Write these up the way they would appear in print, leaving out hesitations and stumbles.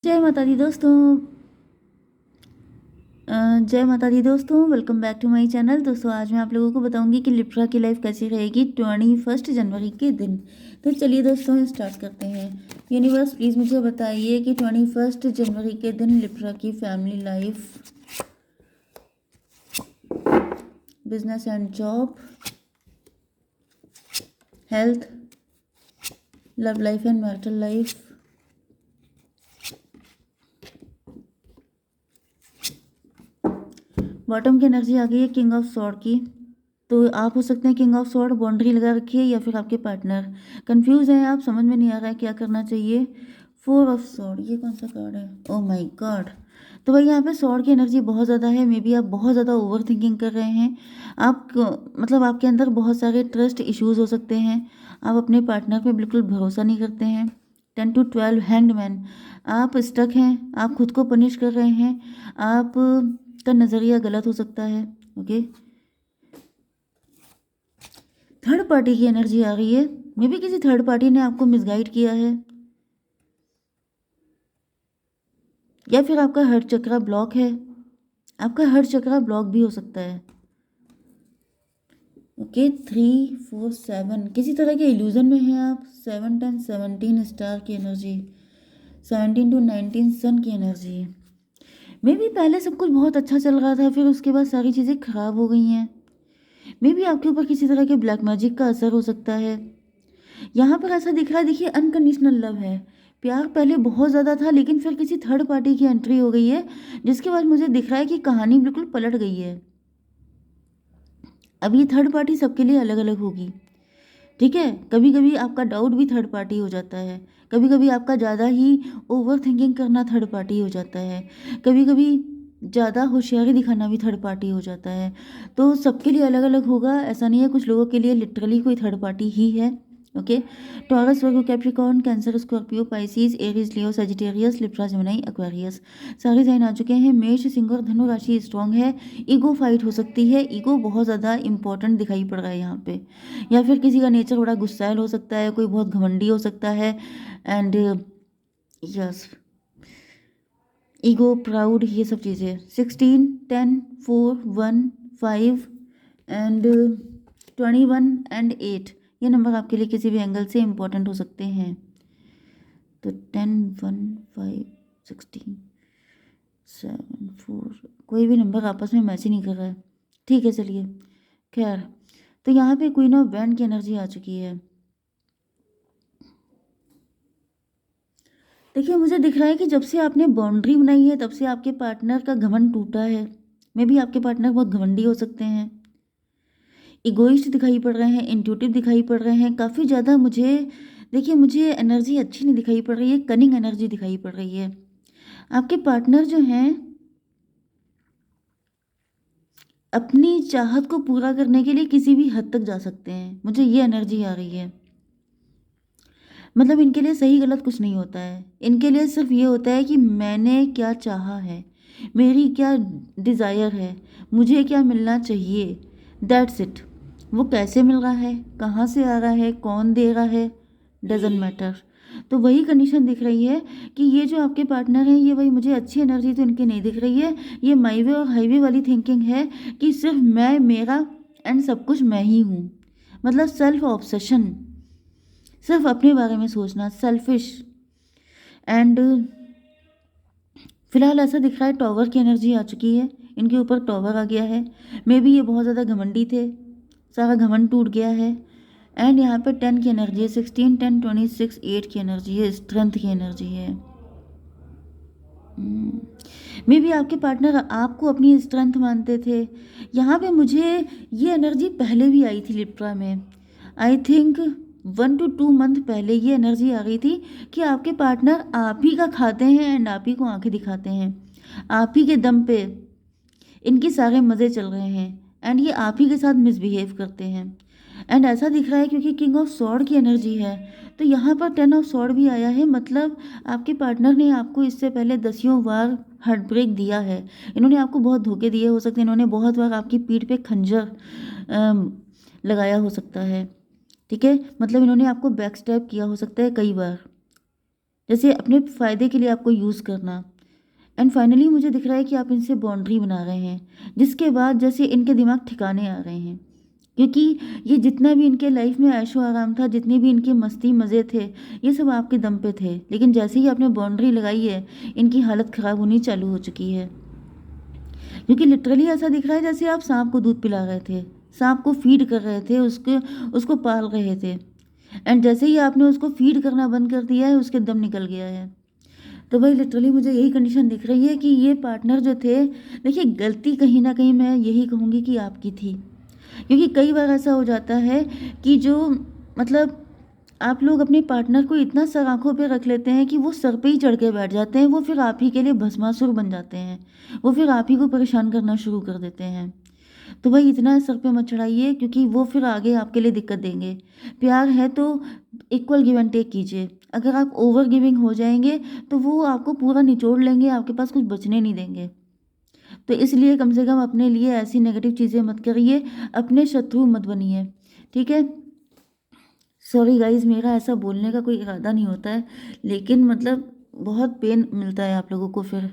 जय माता दी दोस्तों। जय माता दी दोस्तों, welcome back to my channel. दोस्तों आज मैं आप लोगों को बताऊंगी कि लिब्रा की लाइफ कैसी रहेगी 21 जनवरी के दिन। तो चलिए दोस्तों स्टार्ट करते हैं। यूनिवर्स प्लीज़ मुझे बताइए कि 21 जनवरी के दिन लिब्रा की family life, business and job, health, love life and marital life, bottom की एनर्जी आ गई है किंग ऑफ सॉर्ड की। तो आप हो सकते हैं किंग ऑफ सॉर्ड, बाउंड्री लगा रखी है, या फिर आपके पार्टनर कंफ्यूज हैं, आप समझ में नहीं आ रहा है क्या करना चाहिए। फोर ऑफ सॉर्ड, ये कौन सा कार्ड है? Oh my God. तो भाई यहाँ पे सॉर्ड की एनर्जी बहुत ज़्यादा है। मे बी आप बहुत ज़्यादा ओवर थिंकिंग कर रहे हैं। आप मतलब आपके अंदर बहुत सारे ट्रस्ट इश्यूज हो सकते हैं। आप अपने पार्टनर पे बिल्कुल भरोसा नहीं करते हैं। 10 to 12 हैंग्ड मैन, आप स्टक हैं, आप खुद को पनिश कर रहे हैं, आप का नज़रिया गलत हो सकता है। ओके, थर्ड पार्टी की एनर्जी आ रही है। मे बी किसी थर्ड पार्टी ने आपको मिसगाइड किया है, या फिर आपका हार्ट चक्रा ब्लॉक है। आपका हार्ट चक्रा ब्लॉक भी हो सकता है। ओके, 3 4 7 किसी तरह के इल्यूजन में हैं आप। 7 10 17 स्टार की एनर्जी, 17 to 19 सन की एनर्जी। मे बी पहले सब कुछ बहुत अच्छा चल रहा था, फिर उसके बाद सारी चीज़ें खराब हो गई हैं। मे बी आपके ऊपर किसी तरह के ब्लैक मैजिक का असर हो सकता है। यहाँ पर ऐसा दिख रहा है, देखिए अनकंडीशनल लव है। प्यार पहले बहुत ज़्यादा था, लेकिन फिर किसी थर्ड पार्टी की एंट्री हो गई है, जिसके बाद मुझे दिख रहा है कि कहानी बिल्कुल पलट गई है। अब ये थर्ड पार्टी सबके लिए अलग अलग होगी। ठीक है, कभी कभी आपका डाउट भी थर्ड पार्टी हो जाता है। कभी कभी आपका ज़्यादा ही ओवर थिंकिंग करना थर्ड पार्टी हो जाता है। कभी कभी ज़्यादा होशियारी दिखाना भी थर्ड पार्टी हो जाता है। तो सबके लिए अलग अलग होगा, ऐसा नहीं है। कुछ लोगों के लिए लिटरली कोई थर्ड पार्टी ही है। Okay, Taurus, Virgo, Capricorn, Cancer, Scorpio, Pisces, Aries, Leo, Sagittarius, Libra, Gemini, Aquarius, सारे साइन आ चुके हैं। मेष, सिंह और धनु राशि स्ट्रांग है। ईगो फाइट हो सकती है। ईगो बहुत ज़्यादा इंपॉर्टेंट दिखाई पड़ रहा है यहाँ पे। या फिर किसी का नेचर बड़ा गुस्सैल हो सकता है, कोई बहुत घमंडी हो सकता है। एंड यस, ईगो, प्राउड, ये सब चीज़ें। 16 10 4 1 5 एंड 21 and 8, ये नंबर आपके लिए किसी भी एंगल से इम्पोर्टेंट हो सकते हैं। तो 10 1 5 16 7 4, कोई भी नंबर आपस में मैच ही नहीं कर रहा है। ठीक है चलिए, खैर। तो यहाँ पे क्वीन ऑफ वैंड की एनर्जी आ चुकी है। देखिए मुझे दिख रहा है कि जब से आपने बाउंड्री बनाई है, तब से आपके पार्टनर का घमंड टूटा है। मे बी आपके पार्टनर बहुत घमंडी हो सकते हैं, इगोइस्ट दिखाई पड़ रहे हैं, इंट्यूटिव दिखाई पड़ रहे हैं काफ़ी ज़्यादा। मुझे देखिए, मुझे एनर्जी अच्छी नहीं दिखाई पड़ रही है, कनिंग एनर्जी दिखाई पड़ रही है। आपके पार्टनर जो हैं, अपनी चाहत को पूरा करने के लिए किसी भी हद तक जा सकते हैं। मुझे ये एनर्जी आ रही है। मतलब इनके लिए सही गलत कुछ नहीं होता है। इनके लिए सिर्फ ये होता है कि मैंने क्या चाहा है, मेरी क्या डिज़ायर है, मुझे क्या मिलना चाहिए, दैट्स इट। वो कैसे मिल रहा है, कहाँ से आ रहा है, कौन दे रहा है, डजेंट मैटर। तो वही कंडीशन दिख रही है कि ये जो आपके पार्टनर हैं, ये वही, मुझे अच्छी एनर्जी तो इनकी नहीं दिख रही है। ये माई वे और हाईवे वाली थिंकिंग है कि सिर्फ मैं, मेरा एंड सब कुछ मैं ही हूँ। मतलब सेल्फ ऑब्सेशन, सिर्फ अपने बारे में सोचना, सेल्फिश। एंड फिलहाल ऐसा दिख रहा है टॉवर की एनर्जी आ चुकी है, इनके ऊपर टॉवर आ गया है। मे बी ये बहुत ज़्यादा घमंडी थे, सारा घमंड टूट गया है। एंड यहाँ पे 10 की एनर्जी है, 16 10 26 8 की एनर्जी है, स्ट्रेंथ की एनर्जी है। मे बी आपके पार्टनर आपको अपनी स्ट्रेंथ मानते थे। यहाँ पे मुझे ये एनर्जी पहले भी आई थी लिप्रा में। आई थिंक 1 to 2 मंथ पहले ये एनर्जी आ गई थी कि आपके पार्टनर आप ही का खाते हैं एंड आप ही को आंखें दिखाते हैं। आप ही के दम पे इनके सारे मज़े चल रहे हैं एंड ये आप ही के साथ मिसबिहेव करते हैं। एंड ऐसा दिख रहा है क्योंकि किंग ऑफ सॉर्ड की एनर्जी है, तो यहाँ पर 10 ऑफ सॉर्ड भी आया है। मतलब आपके पार्टनर ने आपको इससे पहले दसियों बार हार्ट ब्रेक दिया है। इन्होंने आपको बहुत धोखे दिए हो सकते हैं, इन्होंने बहुत बार आपकी पीठ पे खंजर लगाया हो सकता है। ठीक है, मतलब इन्होंने आपको बैक स्टैब किया हो सकता है कई बार। जैसे अपने फ़ायदे के लिए आपको यूज़ करना। एंड फाइनली मुझे दिख रहा है कि आप इनसे बाउंड्री बना रहे हैं, जिसके बाद जैसे इनके दिमाग ठिकाने आ रहे हैं। क्योंकि ये जितना भी इनके लाइफ में ऐशो आराम था, जितनी भी इनकी मस्ती मज़े थे, ये सब आपके दम पे थे। लेकिन जैसे ही आपने बाउंड्री लगाई है, इनकी हालत ख़राब होनी चालू हो चुकी है। क्योंकि लिटरली ऐसा दिख रहा है जैसे आप सांप को दूध पिला रहे थे, सांप को फीड कर रहे थे, उसके उसको पाल रहे थे। एंड जैसे ही आपने उसको फीड करना बंद कर दिया है, उसके दम निकल गया है। तो भाई लिटरली मुझे यही कंडीशन दिख रही है कि ये पार्टनर जो थे, देखिए गलती कहीं न कहीं मैं यही कहूँगी कि आपकी थी। क्योंकि कई बार ऐसा हो जाता है कि जो मतलब आप लोग अपने पार्टनर को इतना सर आँखों पे रख लेते हैं कि वो सर पे ही चढ़ के बैठ जाते हैं, वो फिर आप ही के लिए भस्मासुर बन जाते हैं। वो फिर आप ही को परेशान करना शुरू कर देते हैं। तो भाई इतना सर पे मत चढ़ाइए, क्योंकि वो फिर आगे आपके लिए दिक्कत देंगे। प्यार है तो इक्वल गिव एंड टेक कीजिए। अगर आप ओवर गिविंग हो जाएँगे तो वो आपको पूरा निचोड़ लेंगे, आपके पास कुछ बचने नहीं देंगे। तो इसलिए कम से कम अपने लिए ऐसी नेगेटिव चीज़ें मत करिए, अपने शत्रु मत बनिए, ठीक है? सॉरी गाइज़, मेरा ऐसा बोलने का कोई इरादा नहीं होता है, लेकिन मतलब बहुत पेन मिलता है आप लोगों को फिर।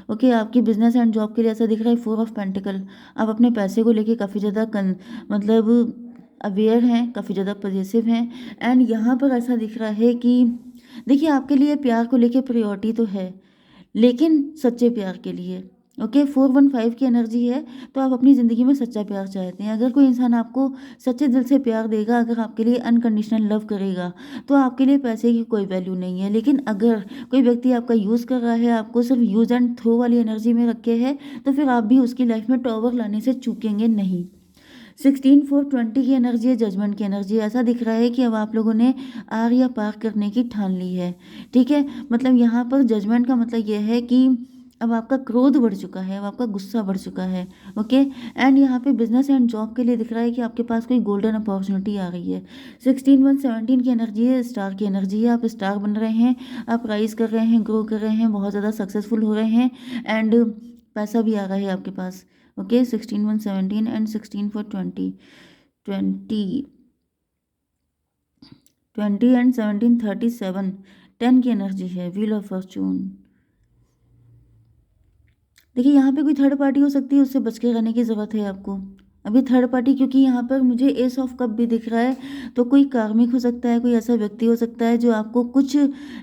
ओके, आपकी बिज़नेस एंड जॉब के लिए ऐसा दिख रहा है 4 ऑफ पेंटिकल। आप अपने पैसे को लेके काफ़ी ज़्यादा मतलब अवेयर हैं, काफ़ी ज़्यादा पॉजिटिव हैं। एंड यहाँ पर ऐसा दिख रहा है कि देखिए आपके लिए प्यार को लेके प्रायोरिटी तो है, लेकिन सच्चे प्यार के लिए। ओके, 415 की एनर्जी है, तो आप अपनी ज़िंदगी में सच्चा प्यार चाहते हैं। अगर कोई इंसान आपको सच्चे दिल से प्यार देगा, अगर आपके लिए अनकंडीशनल लव करेगा, तो आपके लिए पैसे की कोई वैल्यू नहीं है। लेकिन अगर कोई व्यक्ति आपका यूज़ कर रहा है, आपको सिर्फ यूज़ एंड थ्रो वाली एनर्जी में रखे है, तो फिर आप भी उसकी लाइफ में टॉवर लाने से चूकेंगे नहीं। 16/4/20 की एनर्जी है, जजमेंट की एनर्जी है। ऐसा दिख रहा है कि अब आप लोगों ने आर या पार करने की ठान ली है, ठीक है? मतलब यहाँ पर जजमेंट का मतलब ये है कि अब आपका क्रोध बढ़ चुका है, अब आपका गुस्सा बढ़ चुका है, ओके? एंड यहाँ पे बिजनेस एंड जॉब के लिए दिख रहा है कि आपके पास कोई गोल्डन अपॉर्चुनिटी आ रही है। 16/1/17 की एनर्जी है, स्टार की एनर्जी है। आप स्टार बन रहे हैं, आप राइज कर रहे हैं, ग्रो कर रहे हैं, बहुत ज़्यादा सक्सेसफुल हो रहे हैं। एंड पैसा भी आ रहा है आपके पास। ओके, 16/1/17 एंड 16/4/20, 20 20 एंड 17 37, 10 की एनर्जी है, व्हील ऑफ फॉर्चून। देखिए यहाँ पे कोई थर्ड पार्टी हो सकती है, उससे बच के रहने की ज़रूरत है आपको। अभी थर्ड पार्टी, क्योंकि यहाँ पर मुझे एस ऑफ कप भी दिख रहा है, तो कोई कार्मिक हो सकता है, कोई ऐसा व्यक्ति हो सकता है जो आपको कुछ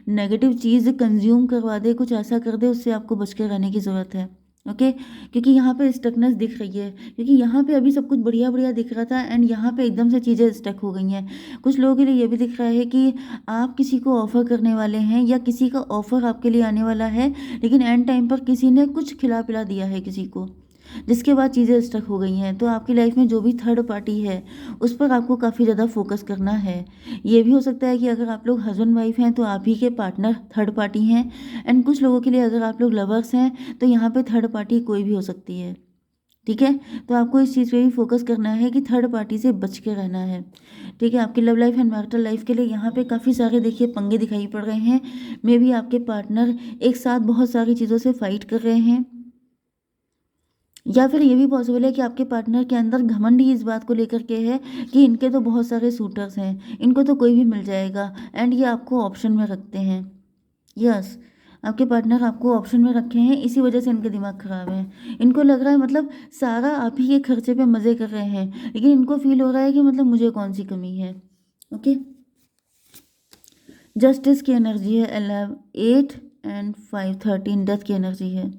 नेगेटिव चीज़ कंज्यूम करवा दे, कुछ ऐसा कर दे, उससे आपको बच के रहने की ज़रूरत है। ओके, क्योंकि यहाँ पे स्टकनेस दिख रही है, क्योंकि यहाँ पे अभी सब कुछ बढ़िया बढ़िया दिख रहा था एंड यहाँ पे एकदम से चीज़ें स्टक हो गई हैं। कुछ लोगों के लिए ये भी दिख रहा है कि आप किसी को ऑफ़र करने वाले हैं या किसी का ऑफ़र आपके लिए आने वाला है, लेकिन एंड टाइम पर किसी ने कुछ खिला पिला दिया है किसी को, जिसके बाद चीज़ें स्टक हो गई हैं। तो आपकी लाइफ में जो भी थर्ड पार्टी है, उस पर आपको काफ़ी ज़्यादा फोकस करना है। ये भी हो सकता है कि अगर आप लोग हस्बैंड वाइफ हैं, तो आप ही के पार्टनर थर्ड पार्टी हैं। एंड कुछ लोगों के लिए अगर आप लोग लवर्स हैं, तो यहाँ पे थर्ड पार्टी कोई भी हो सकती है, ठीक है? तो आपको इस चीज़ पे भी फोकस करना है कि थर्ड पार्टी से बच के रहना है, ठीक है? आपकी love life and marital life के लिए यहाँ पे काफ़ी सारे देखिए पंगे दिखाई पड़ रहे हैं। मे बी आपके पार्टनर एक साथ बहुत सारी चीज़ों से फाइट कर रहे हैं, या फिर ये भी पॉसिबल है कि आपके पार्टनर के अंदर घमंड ही इस बात को लेकर के है कि इनके तो बहुत सारे सूटर्स हैं, इनको तो कोई भी मिल जाएगा, एंड ये आपको ऑप्शन में रखते हैं। यस, आपके पार्टनर आपको ऑप्शन में रखे हैं, इसी वजह से इनके दिमाग खराब है। इनको लग रहा है मतलब सारा आप ही के खर्चे पे मज़े कर रहे हैं, लेकिन इनको फील हो रहा है कि मतलब मुझे कौन सी कमी है। ओके, जस्टिस की एनर्जी है, 11 8 एंड 5 13, डेथ की एनर्जी है।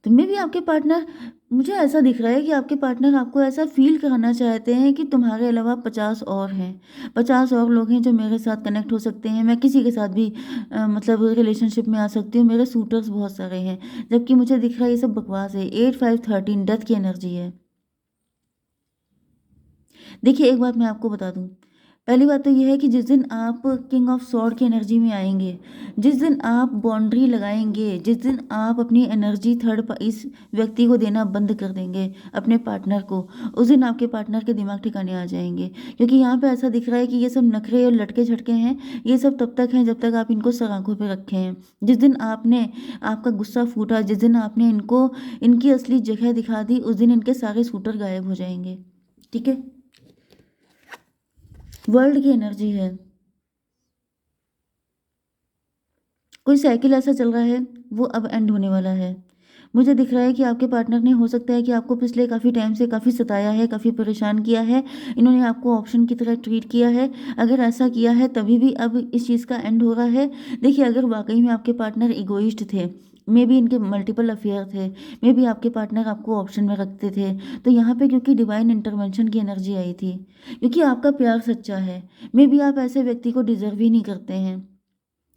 तो मे भी आपके पार्टनर, मुझे ऐसा दिख रहा है कि आपके पार्टनर आपको ऐसा फ़ील कराना चाहते हैं कि तुम्हारे अलावा 50 और हैं, 50 और लोग हैं जो मेरे साथ कनेक्ट हो सकते हैं, मैं किसी के साथ भी मतलब रिलेशनशिप में आ सकती हूँ, मेरे सूटर्स बहुत सारे हैं। जबकि मुझे दिख रहा है ये सब बकवास है। 8 5 13, डेथ की एनर्जी है। देखिए एक बात मैं आपको बता दूँ, पहली बात तो ये है कि जिस दिन आप किंग ऑफ सॉर्ड की एनर्जी में आएँगे, जिस दिन आप बाउंड्री लगाएँगे, जिस दिन आप अपनी एनर्जी इस व्यक्ति को देना बंद कर देंगे, अपने पार्टनर को, उस दिन आपके पार्टनर के दिमाग ठिकाने आ जाएँगे। क्योंकि यहाँ पे ऐसा दिख रहा है कि ये सब नखरे और लटके-झटके हैं, ये सब तब तक हैं जब तक आप इनको सगाखों पे रखे हैं। जिस दिन आपने आपका गुस्सा फूटा, जिस दिन आपने इनको इनकी असली जगह दिखा दी, उस दिन इनके सारे सूटर गायब हो जाएँगे। ठीक है? वर्ल्ड की एनर्जी है। कोई साइकिल ऐसा चल रहा है, वो अब एंड होने वाला है। मुझे दिख रहा है कि आपके पार्टनर ने, हो सकता है कि आपको पिछले काफ़ी टाइम से काफ़ी सताया है, काफ़ी परेशान किया है। इन्होंने आपको ऑप्शन की तरह ट्रीट किया है। अगर ऐसा किया है तभी भी अब इस चीज़ का एंड हो रहा है। देखिए, अगर वाक़ई में आपके पार्टनर इगोइस्ट थे, मेबी इनके मल्टीपल अफेयर थे, मेबी आपके पार्टनर आपको ऑप्शन में रखते थे, तो यहाँ पे क्योंकि डिवाइन इंटरवेंशन की एनर्जी आई थी, क्योंकि आपका प्यार सच्चा है। मेबी आप ऐसे व्यक्ति को डिज़र्व ही नहीं करते हैं।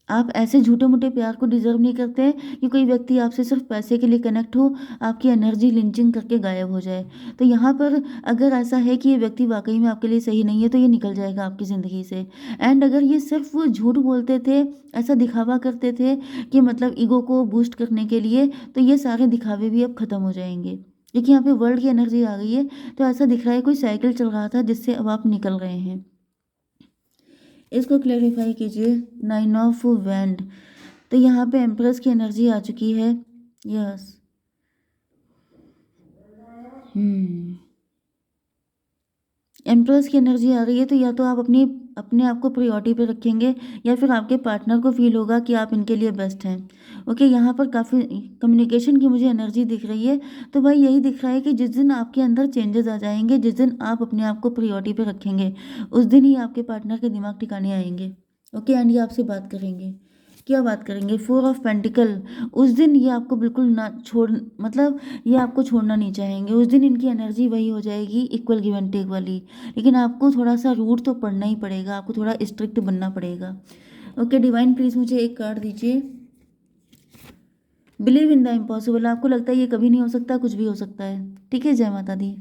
आप ऐसे झूठे-मूठे प्यार को डिज़र्व नहीं करते हैं कि कोई व्यक्ति आपसे सिर्फ़ पैसे के लिए कनेक्ट हो, आपकी एनर्जी लिंचिंग करके गायब हो जाए। तो यहाँ पर अगर ऐसा है कि ये व्यक्ति वाक़ई में आपके लिए सही नहीं है, तो ये निकल जाएगा आपकी ज़िंदगी से। एंड अगर ये सिर्फ़ झूठ बोलते थे, ऐसा दिखावा करते थे कि मतलब ईगो को बूस्ट करने के लिए, तो ये सारे दिखावे भी अब ख़त्म हो जाएँगे। देखिए, यहाँ पे वर्ल्ड की एनर्जी आ गई है, तो ऐसा दिख रहा है कोई साइकिल चल रहा था जिससे अब आप निकल रहे हैं। इसको क्लैरिफ़ाई कीजिए। 9 ऑफ वैंड, तो यहाँ पे एम्प्रेस की एनर्जी आ चुकी है। यस। हुँ। एम्प्रेस की एनर्जी आ रही है, तो या तो आप अपने आप को प्रायोरिटी पे रखेंगे, या फिर आपके पार्टनर को फ़ील होगा कि आप इनके लिए बेस्ट हैं। ओके, यहाँ पर काफ़ी कम्युनिकेशन की मुझे एनर्जी दिख रही है। तो भाई यही दिख रहा है कि जिस दिन आपके अंदर चेंजेज़ आ जाएँगे, जिस दिन आप अपने आप को प्रायोरिटी पे रखेंगे, उस दिन ही आपके पार्टनर के दिमाग ठिकाने आएँगे। ओके, एंड ये आपसे बात करेंगे। क्या बात करेंगे? 4 ऑफ पेंटिकल, उस दिन ये आपको बिल्कुल ना छोड़, मतलब ये आपको छोड़ना नहीं चाहेंगे। उस दिन इनकी एनर्जी वही हो जाएगी, इक्वल गिव एंड टेक वाली। लेकिन आपको थोड़ा-सा रूड तो पड़ना ही पड़ेगा, आपको थोड़ा स्ट्रिक्ट बनना पड़ेगा। ओके डिवाइन, प्लीज़ मुझे एक कार्ड दीजिए। बिलीव इन द इम्पॉसिबल, आपको लगता है ये कभी नहीं हो सकता, कुछ भी हो सकता है। ठीक है, जय माता दी।